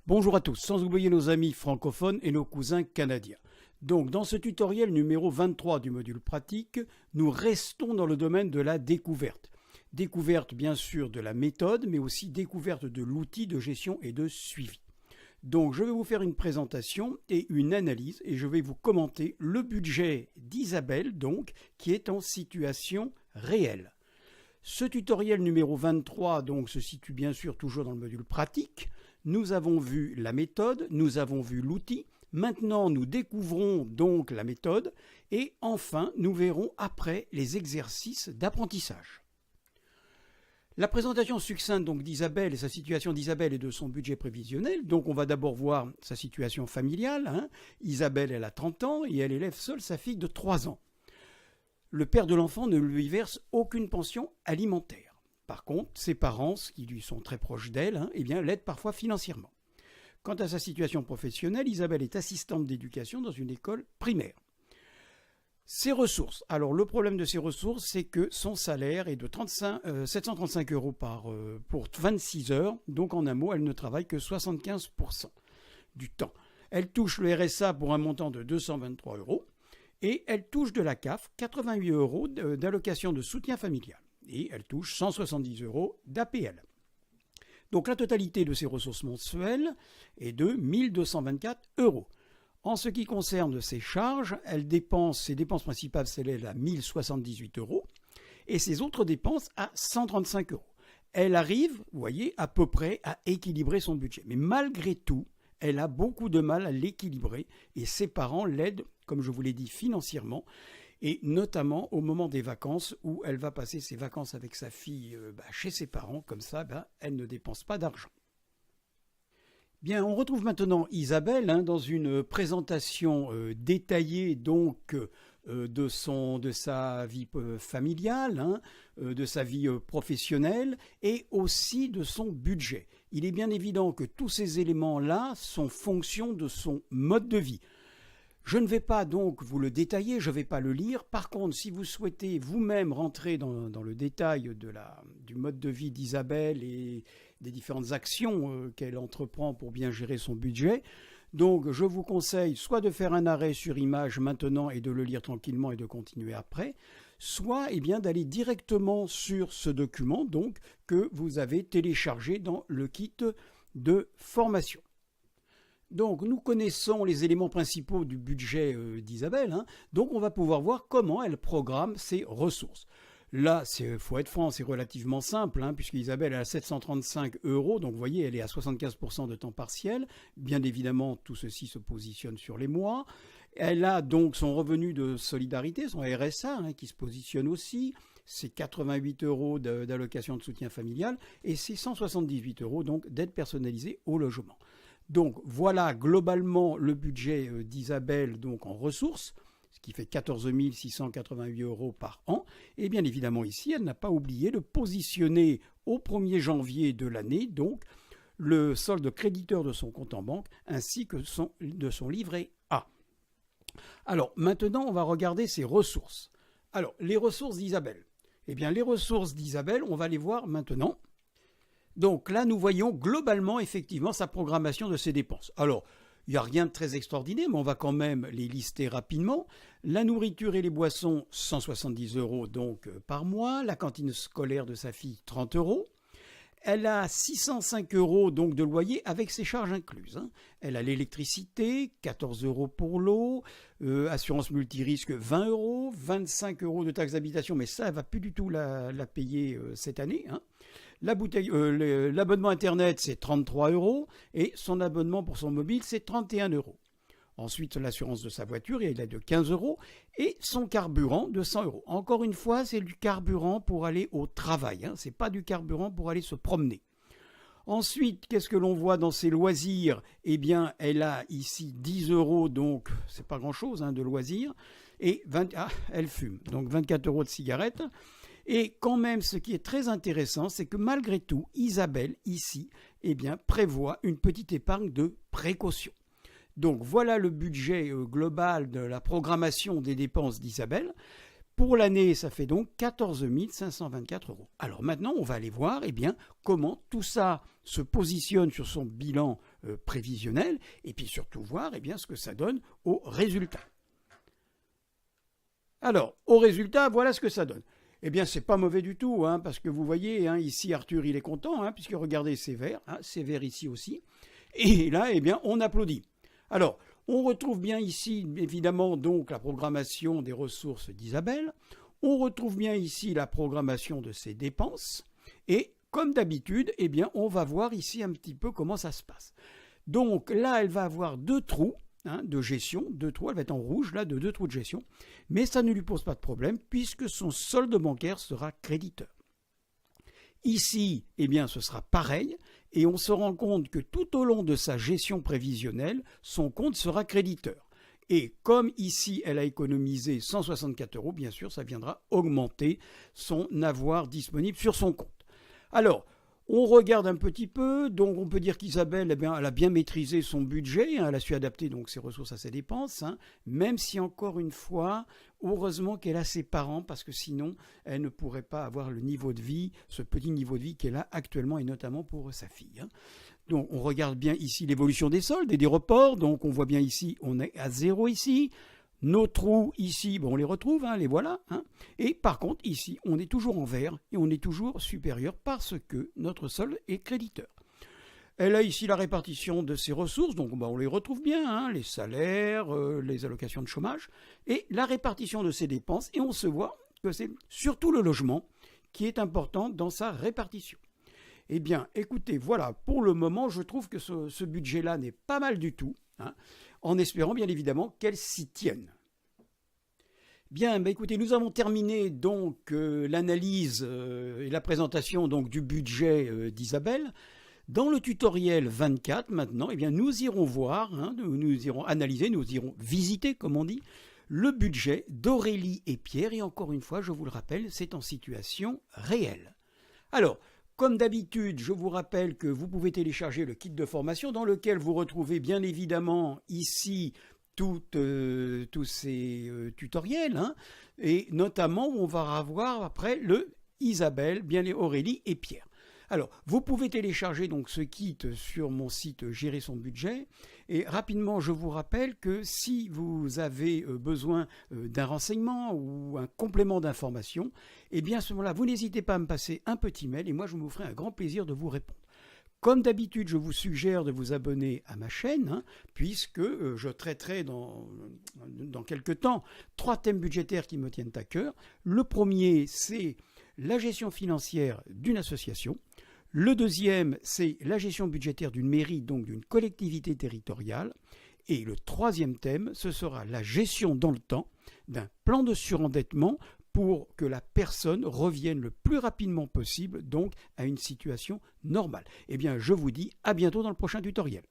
Bonjour à tous, sans oublier nos amis francophones et nos cousins canadiens. Donc dans ce tutoriel numéro 23 du module pratique, nous restons dans le domaine de la découverte. Découverte bien sûr de la méthode, mais aussi découverte de l'outil de gestion et de suivi. Donc je vais vous faire une présentation et une analyse et je vais vous commenter le budget d'Isabelle, donc, qui est en situation réelle. Ce tutoriel numéro 23 donc, se situe bien sûr toujours dans le module pratique. Nous avons vu la méthode, nous avons vu l'outil. Maintenant, nous découvrons donc la méthode et enfin, nous verrons après les exercices d'apprentissage. La présentation succincte donc d'Isabelle et sa situation d'Isabelle et de son budget prévisionnel. Donc, on va d'abord voir sa situation familiale. Isabelle, elle a 30 ans et elle élève seule sa fille de 3 ans. Le père de l'enfant ne lui verse aucune pension alimentaire. Par contre, ses parents, qui lui sont très proches d'elle, l'aident parfois financièrement. Quant à sa situation professionnelle, Isabelle est assistante d'éducation dans une école primaire. Ses ressources. Alors, le problème de ses ressources, c'est que son salaire est de 735 € pour 26 heures. Donc, en un mot, elle ne travaille que 75% du temps. Elle touche le RSA pour un montant de 223 € et elle touche de la CAF 88 € d'allocation de soutien familial. Et elle touche 170 € d'APL. Donc la totalité de ses ressources mensuelles est de 1224 €. En ce qui concerne ses charges, ses dépenses principales s'élèvent à 1078 € et ses autres dépenses à 135 €. Elle arrive, vous voyez, à peu près à équilibrer son budget. Mais malgré tout, elle a beaucoup de mal à l'équilibrer et ses parents l'aident, comme je vous l'ai dit, financièrement. Et notamment au moment des vacances où elle va passer ses vacances avec sa fille chez ses parents, comme ça elle ne dépense pas d'argent. Bien, on retrouve maintenant Isabelle dans une présentation détaillée donc de sa vie familiale, de sa vie professionnelle et aussi de son budget. Il est bien évident que tous ces éléments-là sont fonction de son mode de vie. Je ne vais pas donc vous le détailler, je ne vais pas le lire. Par contre, si vous souhaitez vous-même rentrer dans le détail du mode de vie d'Isabelle et des différentes actions qu'elle entreprend pour bien gérer son budget, donc je vous conseille soit de faire un arrêt sur image maintenant et de le lire tranquillement et de continuer après, soit d'aller directement sur ce document donc, que vous avez téléchargé dans le kit de formation. Donc nous connaissons les éléments principaux du budget d'Isabelle, donc on va pouvoir voir comment elle programme ses ressources. Là, il faut être franc, c'est relativement simple, puisqu'Isabelle a 735 €, donc vous voyez, elle est à 75% de temps partiel. Bien évidemment, tout ceci se positionne sur les mois. Elle a donc son revenu de solidarité, son RSA, qui se positionne aussi. C'est 88 € d'allocation de soutien familial et c'est 178 € donc d'aide personnalisée au logement. Donc voilà globalement le budget d'Isabelle donc en ressources, ce qui fait 14 688 € par an. Et bien évidemment ici, elle n'a pas oublié de positionner au 1er janvier de l'année donc le solde créditeur de son compte en banque ainsi que de son livret A. Alors maintenant, on va regarder ses ressources. Alors les ressources d'Isabelle. Eh bien les ressources d'Isabelle, on va les voir maintenant. Donc là, nous voyons globalement, effectivement, sa programmation de ses dépenses. Alors, il n'y a rien de très extraordinaire, mais on va quand même les lister rapidement. La nourriture et les boissons, 170 € donc par mois. La cantine scolaire de sa fille, 30 €. Elle a 605 € donc de loyer avec ses charges incluses. Elle a l'électricité, 14 € pour l'eau, assurance multirisque, 20 €, 25 € de taxe d'habitation, mais ça, elle ne va plus du tout la payer cette année. L'abonnement Internet, c'est 33 € et son abonnement pour son mobile, c'est 31 €. Ensuite, l'assurance de sa voiture, il est de 15 € et son carburant de 100 €. Encore une fois, c'est du carburant pour aller au travail, ce n'est pas du carburant pour aller se promener. Ensuite, qu'est-ce que l'on voit dans ses loisirs? Eh bien, elle a ici 10 €, donc c'est pas grand-chose de loisirs, et elle fume, donc 24 € de cigarettes. Et quand même, ce qui est très intéressant, c'est que malgré tout, Isabelle, ici, prévoit une petite épargne de précaution. Donc voilà le budget global de la programmation des dépenses d'Isabelle. Pour l'année, ça fait donc 14 524 €. Alors maintenant, on va aller voir comment tout ça se positionne sur son bilan prévisionnelle, et puis surtout voir ce que ça donne au résultat. Alors, au résultat, voilà ce que ça donne. Eh bien, c'est pas mauvais du tout, parce que vous voyez, ici, Arthur, il est content, puisque regardez, c'est vert ici aussi. Et là, on applaudit. Alors, on retrouve bien ici, évidemment, donc la programmation des ressources d'Isabelle. On retrouve bien ici la programmation de ses dépenses. Et comme d'habitude, on va voir ici un petit peu comment ça se passe. Donc là, elle va avoir 2 trous de gestion, 2 trous, elle va être en rouge, là, de 2 trous de gestion. Mais ça ne lui pose pas de problème puisque son solde bancaire sera créditeur. Ici, ce sera pareil. Et on se rend compte que tout au long de sa gestion prévisionnelle, son compte sera créditeur. Et comme ici, elle a économisé 164 €, bien sûr, ça viendra augmenter son avoir disponible sur son compte. Alors, on regarde un petit peu, donc on peut dire qu'Isabelle, elle a bien maîtrisé son budget, elle a su adapter donc ses ressources à ses dépenses, même si encore une fois, heureusement qu'elle a ses parents, parce que sinon, elle ne pourrait pas avoir le niveau de vie, ce petit niveau de vie qu'elle a actuellement, et notamment pour sa fille. Donc on regarde bien ici l'évolution des soldes et des reports, donc on voit bien ici, on est à 0 ici. Nos trous ici, on les retrouve, les voilà. Et par contre, ici, on est toujours en vert et on est toujours supérieur parce que notre solde est créditeur. Elle a ici la répartition de ses ressources, donc on les retrouve bien, les salaires, les allocations de chômage, et la répartition de ses dépenses. Et on se voit que c'est surtout le logement qui est important dans sa répartition. Eh bien, écoutez, voilà, pour le moment, je trouve que ce budget-là n'est pas mal du tout, en espérant bien évidemment qu'elle s'y tienne. Bien, écoutez, nous avons terminé donc l'analyse et la présentation donc du budget d'Isabelle. Dans le tutoriel 24 maintenant, nous irons voir, nous irons analyser, nous irons visiter, comme on dit, le budget d'Aurélie et Pierre. Et encore une fois, je vous le rappelle, c'est en situation réelle. Alors, comme d'habitude, je vous rappelle que vous pouvez télécharger le kit de formation dans lequel vous retrouvez bien évidemment ici tous ces tutoriels, et notamment on va avoir après le Isabelle, bien les Aurélie et Pierre. Alors, vous pouvez télécharger donc ce kit sur mon site Gérer son budget. Et rapidement, je vous rappelle que si vous avez besoin d'un renseignement ou un complément d'information, à ce moment-là, vous n'hésitez pas à me passer un petit mail et moi, je me ferai un grand plaisir de vous répondre. Comme d'habitude, je vous suggère de vous abonner à ma chaîne, puisque je traiterai dans quelques temps 3 thèmes budgétaires qui me tiennent à cœur. Le premier, c'est la gestion financière d'une association. Le deuxième, c'est la gestion budgétaire d'une mairie, donc d'une collectivité territoriale. Et le troisième thème, ce sera la gestion dans le temps d'un plan de surendettement pour que la personne revienne le plus rapidement possible donc à une situation normale. Je vous dis à bientôt dans le prochain tutoriel.